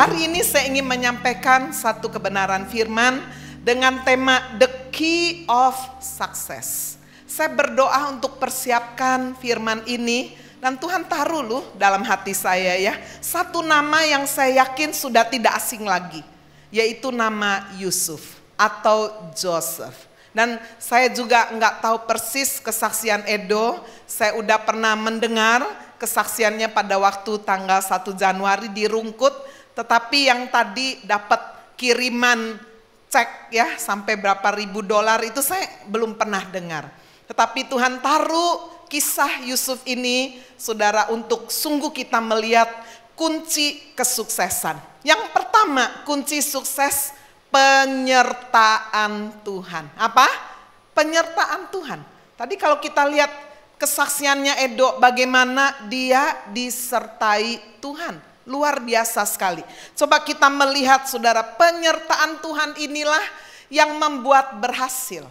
Hari ini saya ingin menyampaikan satu kebenaran firman dengan tema The Key of Success. Saya berdoa untuk persiapkan firman ini dan Tuhan taruh loh dalam hati saya ya. Satu nama yang saya yakin sudah tidak asing lagi, yaitu nama Yusuf atau Joseph. Dan saya juga nggak tahu persis kesaksian Edo, saya udah pernah mendengar kesaksiannya pada waktu tanggal 1 Januari di Rungkut, tetapi yang tadi dapat kiriman cek ya sampai berapa ribu dolar itu saya belum pernah dengar. Tetapi Tuhan taruh kisah Yusuf ini saudara untuk sungguh kita melihat kunci kesuksesan. Yang pertama kunci sukses penyertaan Tuhan. Apa? Penyertaan Tuhan. Tadi kalau kita lihat kesaksiannya Edo bagaimana dia disertai Tuhan. Luar biasa sekali. Coba kita melihat saudara, penyertaan Tuhan inilah yang membuat berhasil.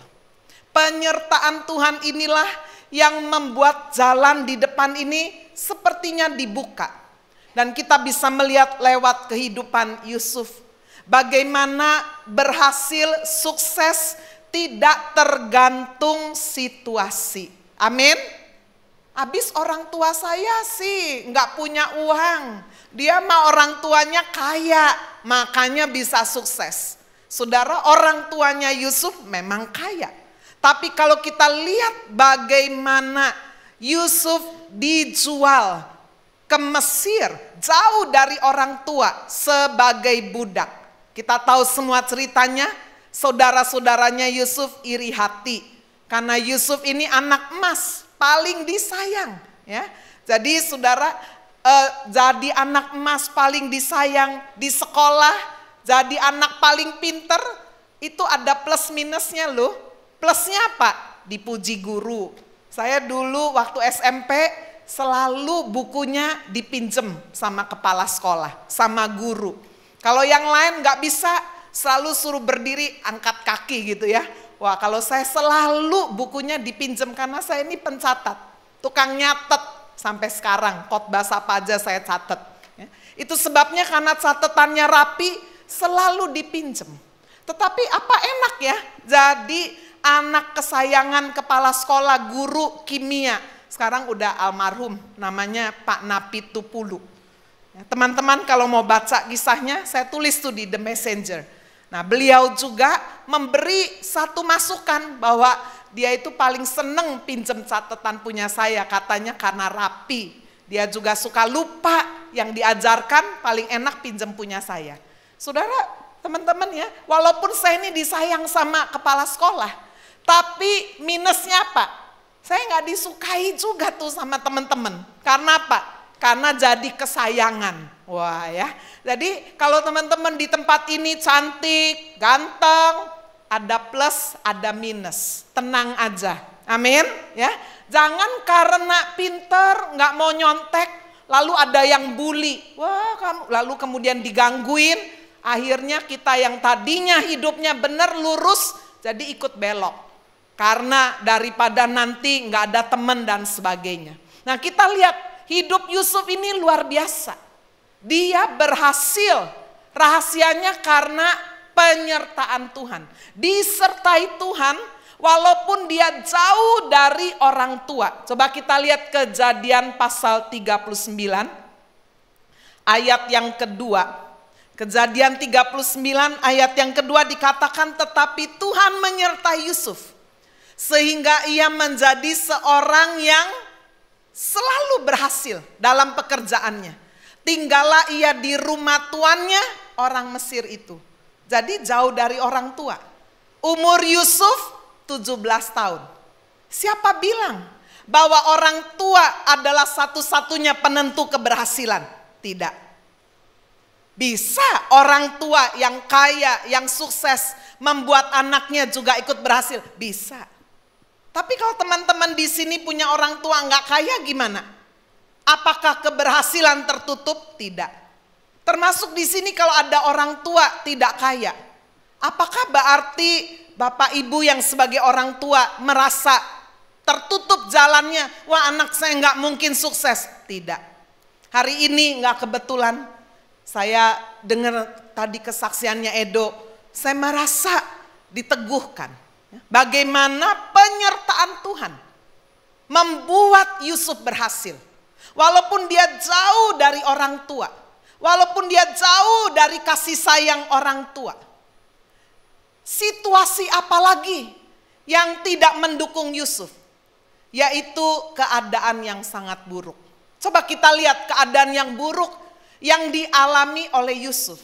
Penyertaan Tuhan inilah yang membuat jalan di depan ini sepertinya dibuka. Dan kita bisa melihat lewat kehidupan Yusuf. Bagaimana berhasil, sukses tidak tergantung situasi. Amin. Habis orang tua saya sih nggak punya uang. Dia mah orang tuanya kaya, makanya bisa sukses. Saudara, orang tuanya Yusuf memang kaya. Tapi kalau kita lihat bagaimana Yusuf dijual ke Mesir jauh dari orang tua sebagai budak. Kita tahu semua ceritanya, saudara-saudaranya Yusuf iri hati. Karena Yusuf ini anak emas, paling disayang. Ya. Jadi saudara, jadi anak emas paling disayang di sekolah, jadi anak paling pinter, itu ada plus minusnya loh. Plusnya apa? Dipuji guru. Saya dulu waktu SMP selalu bukunya dipinjem sama kepala sekolah, sama guru. Kalau yang lain nggak bisa, selalu suruh berdiri angkat kaki gitu ya. Wah, kalau saya selalu bukunya dipinjem karena saya ini pencatat, tukang nyatet sampai sekarang, khotbah apa aja saya catat. Ya. Itu sebabnya karena catatannya rapi, selalu dipinjem. Tetapi apa enak ya, jadi anak kesayangan kepala sekolah guru kimia. Sekarang udah almarhum, namanya Pak Napitupulu. Ya, teman-teman kalau mau baca kisahnya, saya tulis tuh di The Messenger. Nah, beliau juga memberi satu masukan bahwa dia itu paling seneng pinjem catatan punya saya, katanya karena rapi. Dia juga suka lupa yang diajarkan, paling enak pinjem punya saya. Saudara, teman-teman ya, walaupun saya ini disayang sama kepala sekolah, tapi minusnya apa? Saya nggak disukai juga tuh sama teman-teman. Karena apa? Karena jadi kesayangan. Wah ya. Jadi kalau teman-teman di tempat ini cantik, ganteng, ada plus, ada minus. Tenang aja. Amin. Ya. Jangan karena pinter, nggak mau nyontek, lalu ada yang bully. Wah, kamu lalu kemudian digangguin. Akhirnya kita yang tadinya hidupnya benar lurus, jadi ikut belok. Karena daripada nanti nggak ada teman dan sebagainya. Nah, kita lihat hidup Yusuf ini luar biasa. Dia berhasil, rahasianya karena penyertaan Tuhan. Disertai Tuhan walaupun dia jauh dari orang tua. Coba kita lihat Kejadian pasal 39 ayat yang kedua. Kejadian 39 ayat yang kedua dikatakan, tetapi Tuhan menyertai Yusuf sehingga ia menjadi seorang yang selalu berhasil dalam pekerjaannya. Tinggallah ia di rumah tuannya, orang Mesir itu. Jadi jauh dari orang tua. Umur Yusuf 17 tahun. Siapa bilang bahwa orang tua adalah satu-satunya penentu keberhasilan? Tidak. Bisa orang tua yang kaya, yang sukses membuat anaknya juga ikut berhasil? Bisa. Tapi kalau teman-teman di sini punya orang tua nggak kaya gimana? Apakah keberhasilan tertutup? Tidak. Termasuk di sini kalau ada orang tua tidak kaya. Apakah berarti Bapak Ibu yang sebagai orang tua merasa tertutup jalannya? Wah, anak saya nggak mungkin sukses. Tidak. Hari ini nggak kebetulan Saya dengar tadi kesaksiannya Edo, saya merasa diteguhkan. Bagaimana penyertaan Tuhan membuat Yusuf berhasil. Walaupun dia jauh dari orang tua, walaupun dia jauh dari kasih sayang orang tua. Situasi apa lagi yang tidak mendukung Yusuf? Yaitu keadaan yang sangat buruk. Coba kita lihat keadaan yang buruk yang dialami oleh Yusuf.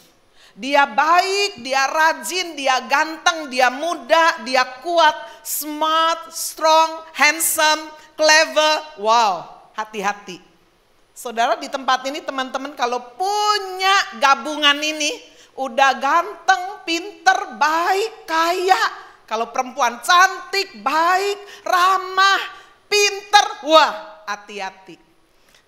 Dia baik, dia rajin, dia ganteng, dia muda, dia kuat, smart, strong, handsome, clever. Wow, hati-hati. Saudara, di tempat ini teman-teman kalau punya gabungan ini, udah ganteng, pinter, baik, kaya. Kalau perempuan cantik, baik, ramah, pinter, wah hati-hati.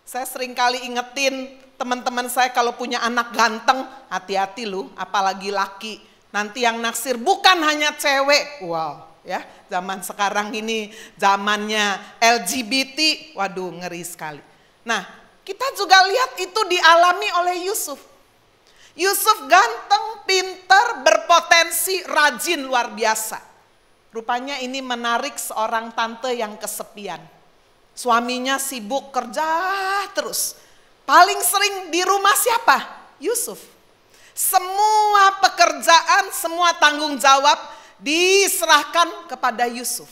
Saya sering kali ingetin teman-teman saya kalau punya anak ganteng, hati-hati lu, apalagi laki. Nanti yang naksir bukan hanya cewek. Wow, ya, zaman sekarang ini zamannya LGBT. Waduh, ngeri sekali. Nah, kita juga lihat itu dialami oleh Yusuf. Yusuf ganteng, pinter, berpotensi, rajin luar biasa. Rupanya ini menarik seorang tante yang kesepian. Suaminya sibuk kerja terus. Paling sering di rumah siapa? Yusuf. Semua pekerjaan, semua tanggung jawab diserahkan kepada Yusuf.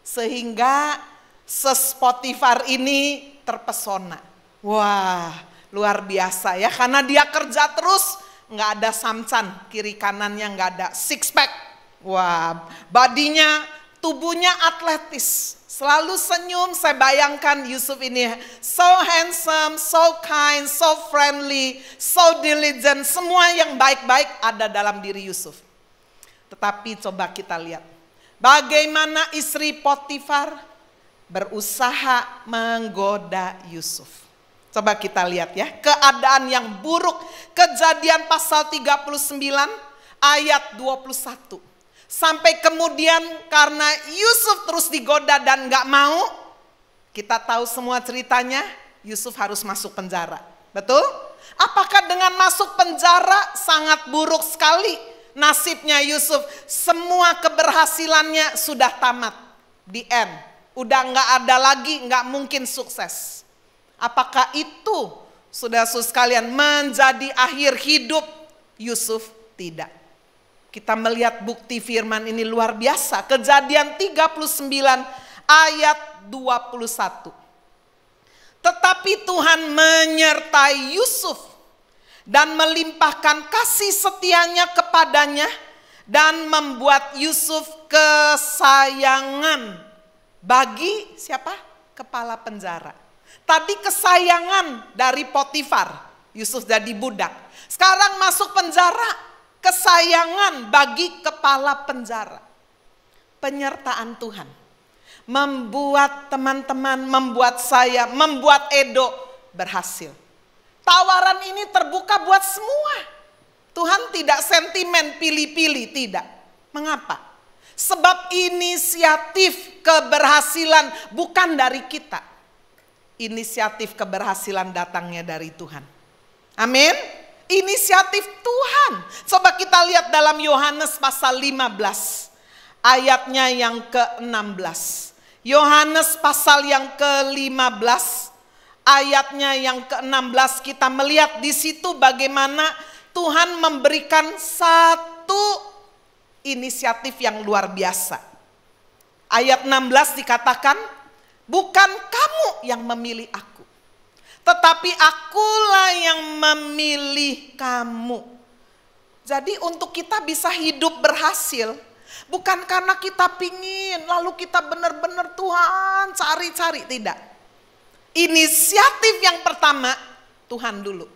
Sehingga Spotifar ini terpesona. Wah, luar biasa ya. Karena dia kerja terus, nggak ada samcan, kiri kanannya nggak ada six pack. Wah, badinya, tubuhnya atletis. Selalu senyum, saya bayangkan Yusuf ini so handsome, so kind, so friendly, so diligent. Semua yang baik-baik ada dalam diri Yusuf. Tetapi coba kita lihat bagaimana istri Potifar berusaha menggoda Yusuf. Coba kita lihat ya, keadaan yang buruk. Kejadian pasal 39 ayat 21. Sampai kemudian karena Yusuf terus digoda dan gak mau, kita tahu semua ceritanya, Yusuf harus masuk penjara. Betul? Apakah dengan masuk penjara sangat buruk sekali nasibnya Yusuf? Semua keberhasilannya sudah tamat, the end. Udah gak ada lagi, gak mungkin sukses. Apakah itu, saudara-saudara sekalian, menjadi akhir hidup Yusuf? Tidak. Kita melihat bukti firman ini luar biasa. Kejadian 39 ayat 21. Tetapi Tuhan menyertai Yusuf dan melimpahkan kasih setianya kepadanya dan membuat Yusuf kesayangan bagi siapa? Kepala penjara. Tadi kesayangan dari Potifar, Yusuf jadi budak. Sekarang masuk penjara, kesayangan bagi kepala penjara. Penyertaan Tuhan membuat teman-teman, membuat saya, membuat Edo berhasil. Tawaran ini terbuka buat semua. Tuhan tidak sentimen pilih-pilih, tidak. Mengapa? Sebab inisiatif keberhasilan bukan dari kita. Inisiatif keberhasilan datangnya dari Tuhan. Amin. Inisiatif Tuhan. Coba kita lihat dalam Yohanes pasal 15 ayatnya yang ke-16. Yohanes pasal yang ke-15 ayatnya yang ke-16, kita melihat di situ bagaimana Tuhan memberikan satu inisiatif yang luar biasa. Ayat 16 dikatakan, bukan kamu yang memilih aku, tetapi akulah yang memilih kamu. Jadi untuk kita bisa hidup berhasil, bukan karena kita pingin, lalu kita benar-benar Tuhan cari-cari, tidak. Inisiatif yang pertama, Tuhan dulu.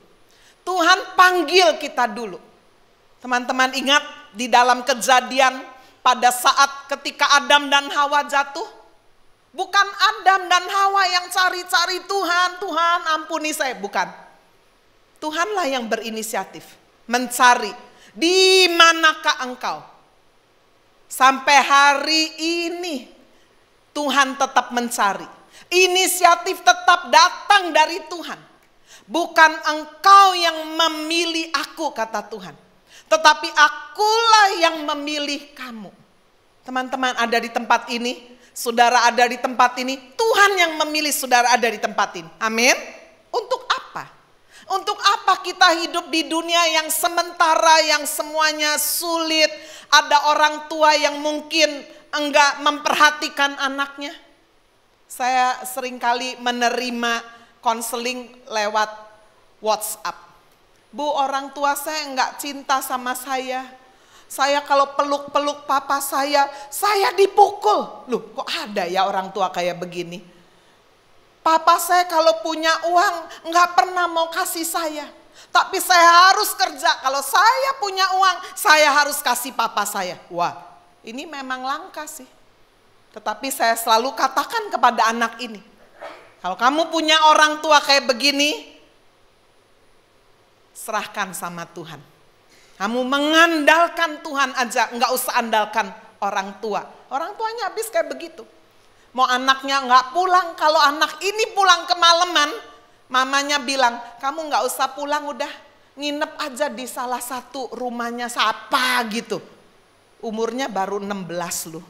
Tuhan panggil kita dulu. Teman-teman ingat di dalam Kejadian pada saat ketika Adam dan Hawa jatuh? Bukan Adam dan Hawa yang cari-cari Tuhan, Tuhan ampuni saya, bukan. Tuhanlah yang berinisiatif, mencari, di manakah engkau? Sampai hari ini Tuhan tetap mencari. Inisiatif tetap datang dari Tuhan. Bukan engkau yang memilih aku, kata Tuhan. Tetapi akulah yang memilih kamu. Teman-teman ada di tempat ini, saudara ada di tempat ini, Tuhan yang memilih saudara ada di tempat ini. Amin. Untuk apa? Untuk apa kita hidup di dunia yang sementara, yang semuanya sulit? Ada orang tua yang mungkin enggak memperhatikan anaknya. Saya seringkali menerima konseling lewat WhatsApp. Bu, orang tua saya enggak cinta sama saya. Saya kalau peluk-peluk papa saya dipukul. Loh, kok ada ya orang tua kayak begini? Papa saya kalau punya uang enggak pernah mau kasih saya. Tapi saya harus kerja. Kalau saya punya uang, saya harus kasih papa saya. Wah, ini memang langka sih. Tetapi saya selalu katakan kepada anak ini, kalau kamu punya orang tua kayak begini, serahkan sama Tuhan. Kamu mengandalkan Tuhan aja, enggak usah andalkan orang tua. Orang tuanya habis kayak begitu. Mau anaknya enggak pulang, kalau anak ini pulang kemalaman, mamanya bilang, kamu enggak usah pulang, udah nginep aja di salah satu rumahnya siapa gitu. Umurnya baru 16 loh.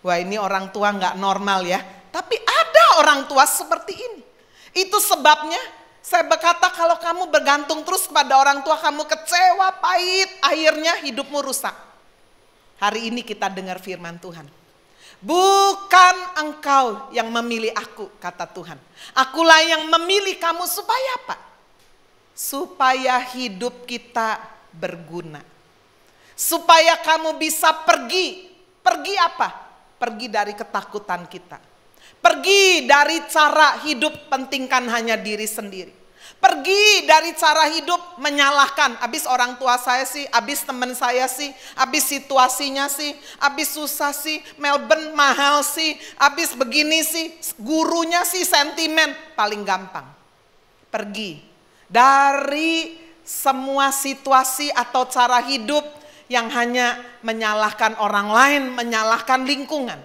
Wah, ini orang tua enggak normal ya. Tapi ada orang tua seperti ini. Itu sebabnya saya berkata kalau kamu bergantung terus kepada orang tua, kamu kecewa, pahit, akhirnya hidupmu rusak. Hari ini kita dengar firman Tuhan. Bukan engkau yang memilih aku, kata Tuhan. Akulah yang memilih kamu supaya apa? Supaya hidup kita berguna. Supaya kamu bisa pergi. Pergi apa? Pergi dari ketakutan kita. Pergi dari cara hidup pentingkan hanya diri sendiri. Pergi dari cara hidup menyalahkan. Abis orang tua saya sih, abis teman saya sih, abis situasinya sih, abis susah sih, Melbourne mahal sih, abis begini sih, gurunya sih sentimen. Paling gampang. Pergi dari semua situasi atau cara hidup yang hanya menyalahkan orang lain, menyalahkan lingkungan.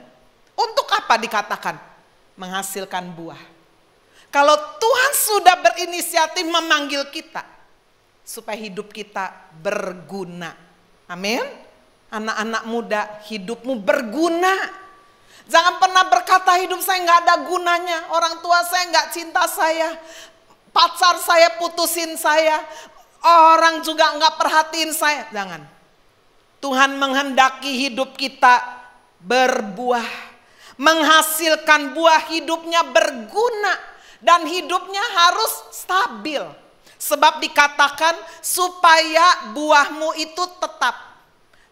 Untuk apa dikatakan? Menghasilkan buah. Kalau Tuhan sudah berinisiatif memanggil kita, supaya hidup kita berguna. Amin. Anak-anak muda, hidupmu berguna. Jangan pernah berkata hidup saya nggak ada gunanya. Orang tua saya nggak cinta saya. Pacar saya putusin saya. Orang juga nggak perhatiin saya. Jangan. Tuhan menghendaki hidup kita berbuah, menghasilkan buah, hidupnya berguna, dan hidupnya harus stabil. Sebab dikatakan supaya buahmu itu tetap.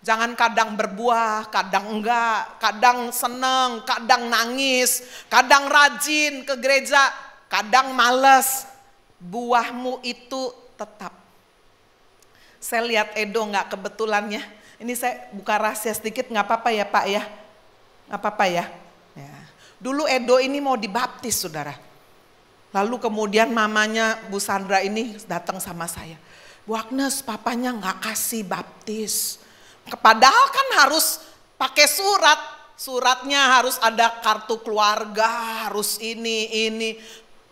Jangan kadang berbuah, kadang enggak, kadang seneng, kadang nangis, kadang rajin ke gereja, kadang males. Buahmu itu tetap. Saya lihat Edo nggak kebetulan ya. Ini saya buka rahasia sedikit, nggak apa-apa ya Pak ya? Nggak apa-apa ya? Ya. Dulu Edo ini mau dibaptis saudara. Lalu kemudian mamanya Bu Sandra ini datang sama saya. Bu Agnes, papanya nggak kasih baptis. Padahal kan harus pakai surat. Suratnya harus ada kartu keluarga, harus ini.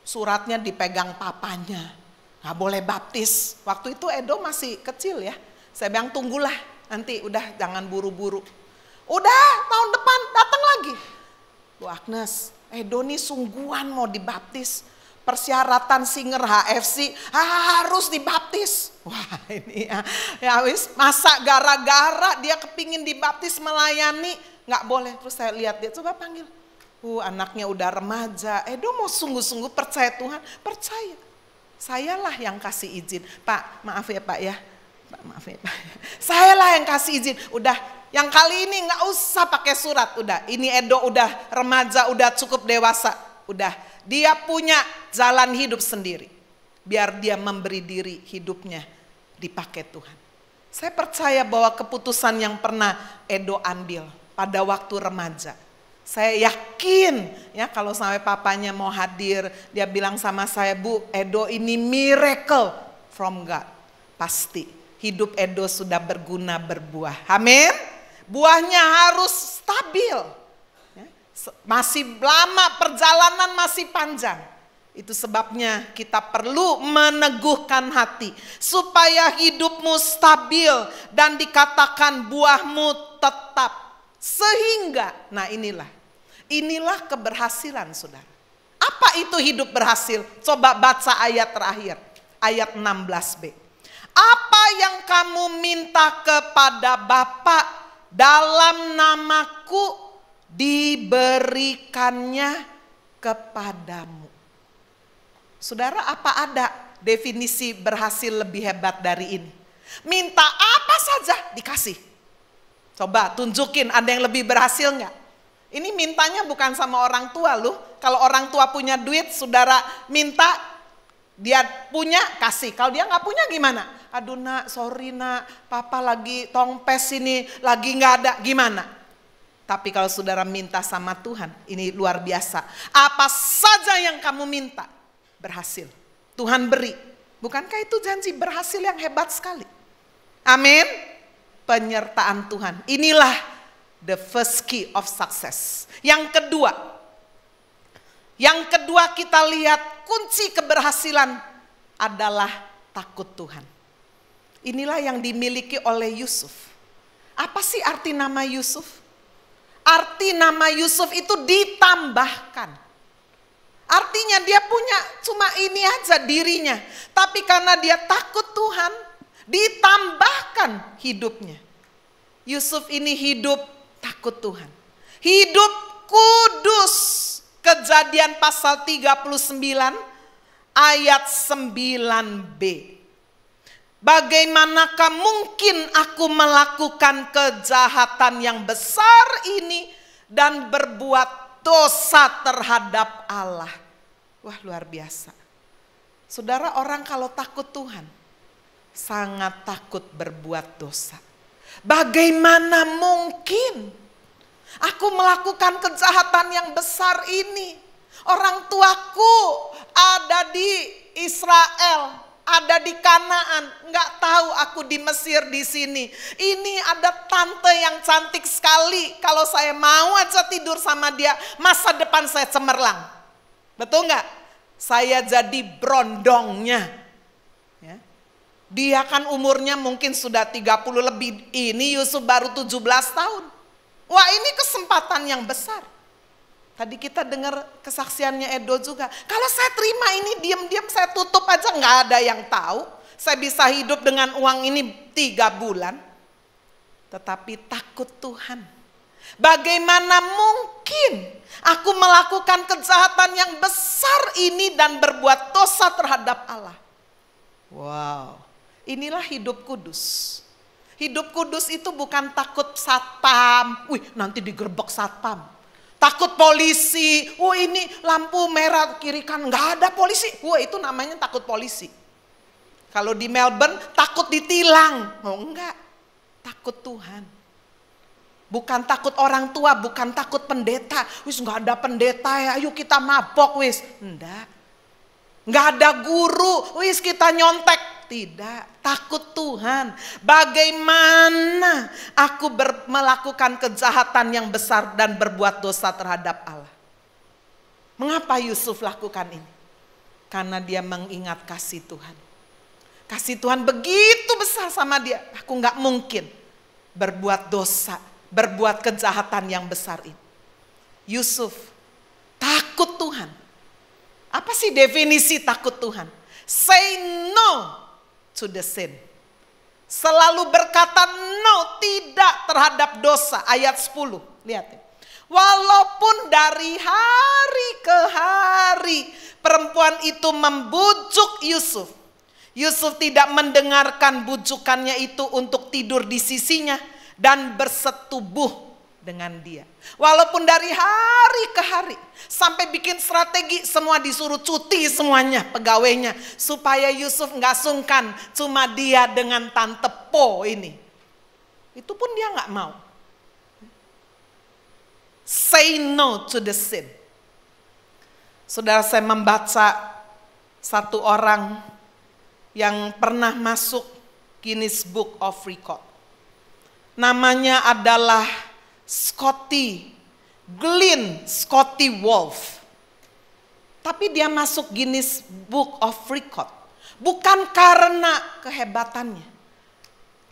Suratnya dipegang papanya. Nggak boleh baptis. Waktu itu Edo masih kecil ya. Saya bilang tunggulah, nanti udah jangan buru-buru. Udah tahun depan datang lagi. Bu Agnes, Edo nih sungguhan mau dibaptis. Persyaratan singer HFC harus dibaptis. Wah ini ya wis, masa gara-gara dia kepingin dibaptis melayani nggak boleh. Terus saya lihat dia, coba panggil. Anaknya udah remaja. Edo mau sungguh-sungguh percaya Tuhan, percaya. Sayalah yang kasih izin. Pak, maaf ya Pak ya. Pak, maaf ya Pak. Sayalah yang kasih izin. Udah, yang kali ini nggak usah pakai surat. Udah, ini Edo udah remaja, udah cukup dewasa. Udah, dia punya jalan hidup sendiri. Biar dia memberi diri hidupnya dipakai Tuhan. Saya percaya bahwa keputusan yang pernah Edo ambil pada waktu remaja, saya yakin ya kalau sampai papanya mau hadir, dia bilang sama saya, Bu, Edo ini miracle from God. Pasti hidup Edo sudah berguna berbuah. Amin. Buahnya harus stabil. Masih lama, perjalanan masih panjang. Itu sebabnya kita perlu meneguhkan hati supaya hidupmu stabil dan dikatakan buahmu tetap. Sehingga, nah inilah keberhasilan saudara. Apa itu hidup berhasil? Coba baca ayat terakhir, ayat 16b. Apa yang kamu minta kepada Bapa dalam namaku, diberikannya kepadamu. Saudara, apa ada definisi berhasil lebih hebat dari ini? Minta apa saja dikasih. Coba tunjukin ada yang lebih berhasil nggak? Ini mintanya bukan sama orang tua loh. Kalau orang tua punya duit, saudara minta, dia punya, kasih. Kalau dia nggak punya gimana? Aduh nak, sorry nak, papa lagi tongpes ini, lagi nggak ada, gimana? Tapi kalau saudara minta sama Tuhan, ini luar biasa. Apa saja yang kamu minta, berhasil. Tuhan beri. Bukankah itu janji berhasil yang hebat sekali? Amin. Penyertaan Tuhan. Inilah the first key of success. Yang kedua kita lihat kunci keberhasilan adalah takut Tuhan. Inilah yang dimiliki oleh Yusuf. Apa sih arti nama Yusuf? Arti nama Yusuf itu ditambahkan. Artinya dia punya cuma ini aja dirinya. Tapi karena dia takut Tuhan, ditambahkan hidupnya. Yusuf ini hidup takut Tuhan. Hidup kudus. Kejadian pasal 39 ayat 9b. Bagaimanakah mungkin aku melakukan kejahatan yang besar ini dan berbuat dosa terhadap Allah? Wah, luar biasa. Saudara, orang kalau takut Tuhan sangat takut berbuat dosa. Bagaimana mungkin aku melakukan kejahatan yang besar ini? Orang tuaku ada di Israel, ada di Kanaan, nggak tahu aku di Mesir di sini. Ini ada tante yang cantik sekali. Kalau saya mau aja tidur sama dia, masa depan saya cemerlang. Betul nggak? Saya jadi brondongnya. Ya. Dia kan umurnya mungkin sudah 30 lebih. Ini Yusuf baru 17 tahun. Wah, ini kesempatan yang besar. Tadi kita dengar kesaksiannya Edo juga. Kalau saya terima ini diam-diam saya tutup aja, nggak ada yang tahu. Saya bisa hidup dengan uang ini 3 bulan. Tetapi takut Tuhan. Bagaimana mungkin aku melakukan kejahatan yang besar ini dan berbuat dosa terhadap Allah? Wow, inilah hidup kudus. Hidup kudus itu bukan takut satpam. Wih, nanti digerebek satpam. Takut polisi. Oh, ini lampu merah kiri kan nggak ada polisi. Wah, itu namanya takut polisi. Kalau di Melbourne takut ditilang. Oh enggak, takut Tuhan. Bukan takut orang tua, bukan takut pendeta. Wis nggak ada pendeta ya, ayo kita mabok wis. Enggak. Nggak ada guru, wis kita nyontek. Tidak, takut Tuhan. Bagaimana aku melakukan kejahatan yang besar dan berbuat dosa terhadap Allah? Mengapa Yusuf lakukan ini? Karena dia mengingat kasih Tuhan. Kasih Tuhan begitu besar sama dia. Aku nggak mungkin berbuat dosa, berbuat kejahatan yang besar ini. Yusuf takut Tuhan. Apa sih definisi takut Tuhan? Say no to the sin. Selalu berkata no, tidak terhadap dosa. Ayat 10, lihat ya. Walaupun dari hari ke hari perempuan itu membujuk Yusuf. Yusuf tidak mendengarkan bujukannya itu untuk tidur di sisinya dan bersetubuh dengan dia. Walaupun dari hari ke hari sampai bikin strategi, semua disuruh cuti semuanya pegawainya supaya Yusuf nggak sungkan, cuma dia dengan tante Po ini. Itu pun dia nggak mau. Say no to the sin. Saudara, saya membaca satu orang yang pernah masuk Guinness Book of Record. Namanya adalah Scotty Wolf. Tapi dia masuk Guinness Book of Record. Bukan karena kehebatannya.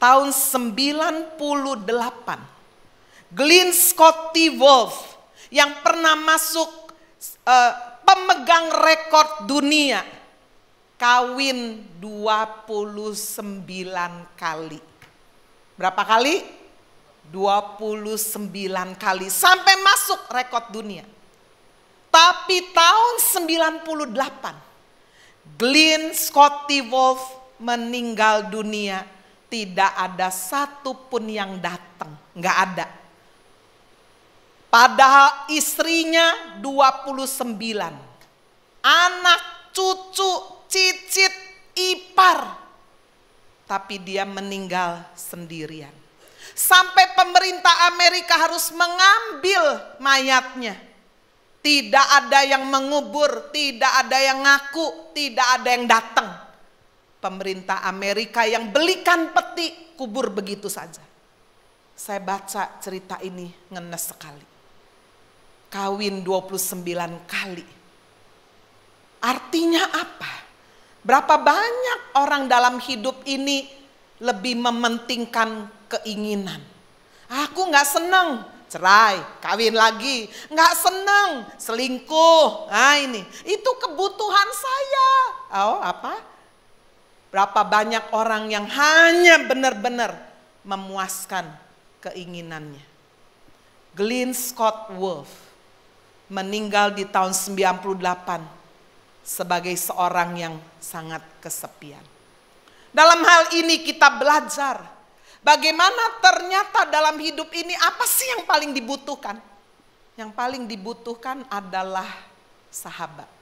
Tahun 98, Glenn Scotty Wolf yang pernah masuk pemegang rekor dunia, kawin 29 kali. Berapa kali? 29 kali sampai masuk rekor dunia. Tapi tahun 98, Glenn Scotty Wolf meninggal dunia. Tidak ada satupun yang datang, nggak ada. Padahal istrinya 29, anak, cucu, cicit, ipar. Tapi dia meninggal sendirian. Sampai pemerintah Amerika harus mengambil mayatnya. Tidak ada yang mengubur, tidak ada yang ngaku, tidak ada yang datang. Pemerintah Amerika yang belikan peti, kubur begitu saja. Saya baca cerita ini ngenes sekali. Kawin 29 kali. Artinya apa? Berapa banyak orang dalam hidup ini lebih mementingkan keinginan. Aku gak seneng, cerai, kawin lagi. Gak seneng, selingkuh. Nah ini, itu kebutuhan saya. Oh apa? Berapa banyak orang yang hanya benar-benar memuaskan keinginannya. Glenn Scott Wolf meninggal di tahun 98 sebagai seorang yang sangat kesepian. Dalam hal ini kita belajar bagaimana ternyata dalam hidup ini apa sih yang paling dibutuhkan? Yang paling dibutuhkan adalah sahabat.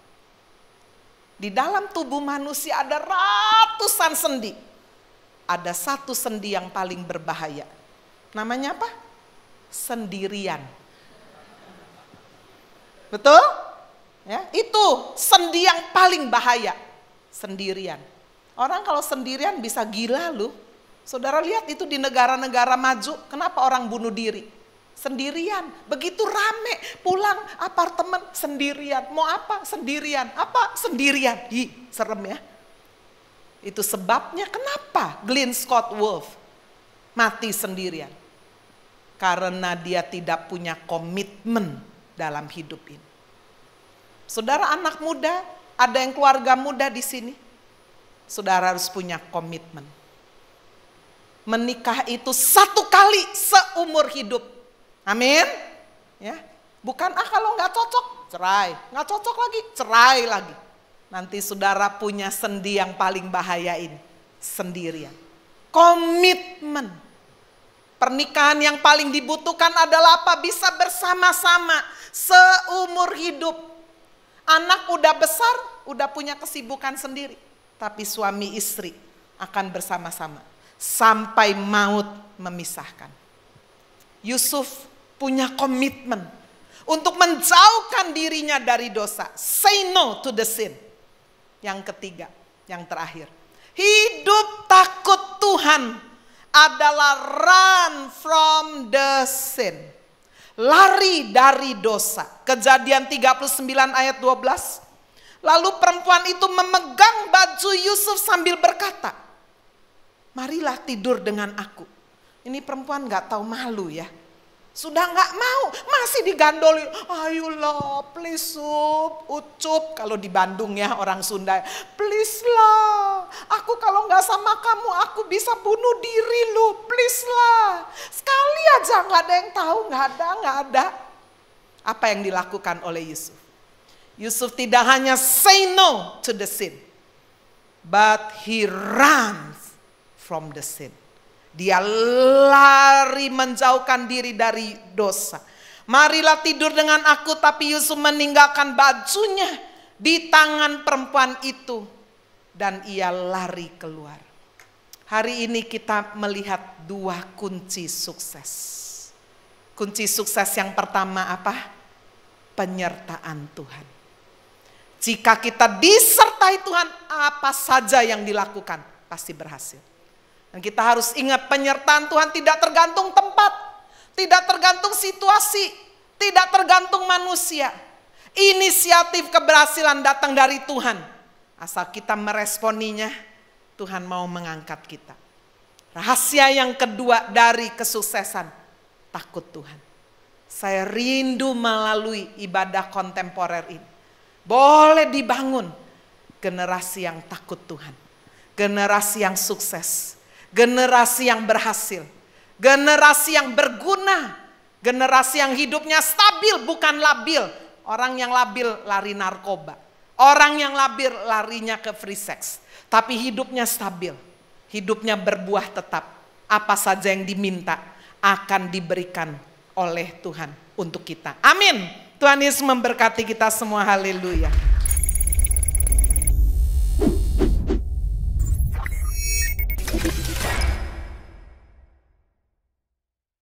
Di dalam tubuh manusia ada ratusan sendi. Ada satu sendi yang paling berbahaya. Namanya apa? Sendirian. Betul? Ya, itu sendi yang paling bahaya. Sendirian. Orang kalau sendirian bisa gila loh. Saudara lihat itu di negara-negara maju, kenapa orang bunuh diri? Sendirian, begitu rame, pulang apartemen sendirian, mau apa sendirian, apa sendirian, serem ya. Itu sebabnya kenapa Glenn Scott Wolf mati sendirian. Karena dia tidak punya komitmen dalam hidup ini. Saudara anak muda, ada yang keluarga muda di sini, saudara harus punya komitmen. Menikah itu 1 kali seumur hidup. Amin. Ya, bukan kalau nggak cocok cerai, nggak cocok lagi cerai lagi. Nanti saudara punya sendi yang paling bahaya ini, sendirian. Komitmen. Pernikahan yang paling dibutuhkan adalah apa? Bisa bersama-sama seumur hidup. Anak udah besar, udah punya kesibukan sendiri, tapi suami istri akan bersama-sama sampai maut memisahkan. Yusuf punya komitmen untuk menjauhkan dirinya dari dosa. Say no to the sin. Yang ketiga, yang terakhir. Hidup takut Tuhan adalah run from the sin. Lari dari dosa. Kejadian 39 ayat 12. Lalu perempuan itu memegang baju Yusuf sambil berkata, marilah tidur dengan aku. Ini perempuan gak tahu malu ya. Sudah gak mau, masih digandoli. Ayolah, please sup, ucup. Kalau di Bandung ya orang Sunda. Please lah, aku kalau gak sama kamu aku bisa bunuh diri lu. Please lah. Sekali aja gak ada yang tahu, gak ada. Apa yang dilakukan oleh Yusuf? Yusuf tidak hanya say no to the sin. But he runs from the sin. Dia lari menjauhkan diri dari dosa. Marilah tidur dengan aku, tapi Yusuf meninggalkan bajunya di tangan perempuan itu. Dan ia lari keluar. Hari ini kita melihat 2 kunci sukses. Kunci sukses yang pertama apa? Penyertaan Tuhan. Jika kita disertai Tuhan, apa saja yang dilakukan pasti berhasil. Dan kita harus ingat penyertaan Tuhan tidak tergantung tempat, tidak tergantung situasi, tidak tergantung manusia. Inisiatif keberhasilan datang dari Tuhan. Asal kita meresponinya, Tuhan mau mengangkat kita. Rahasia yang kedua dari kesuksesan, takut Tuhan. Saya rindu melalui ibadah kontemporer ini. Boleh dibangun generasi yang takut Tuhan. Generasi yang sukses. Generasi yang berhasil. Generasi yang berguna. Generasi yang hidupnya stabil bukan labil. Orang yang labil lari narkoba. Orang yang labil larinya ke free sex. Tapi hidupnya stabil. Hidupnya berbuah tetap. Apa saja yang diminta akan diberikan oleh Tuhan untuk kita. Amin. Tuhan Yesus memberkati kita semua. Haleluya.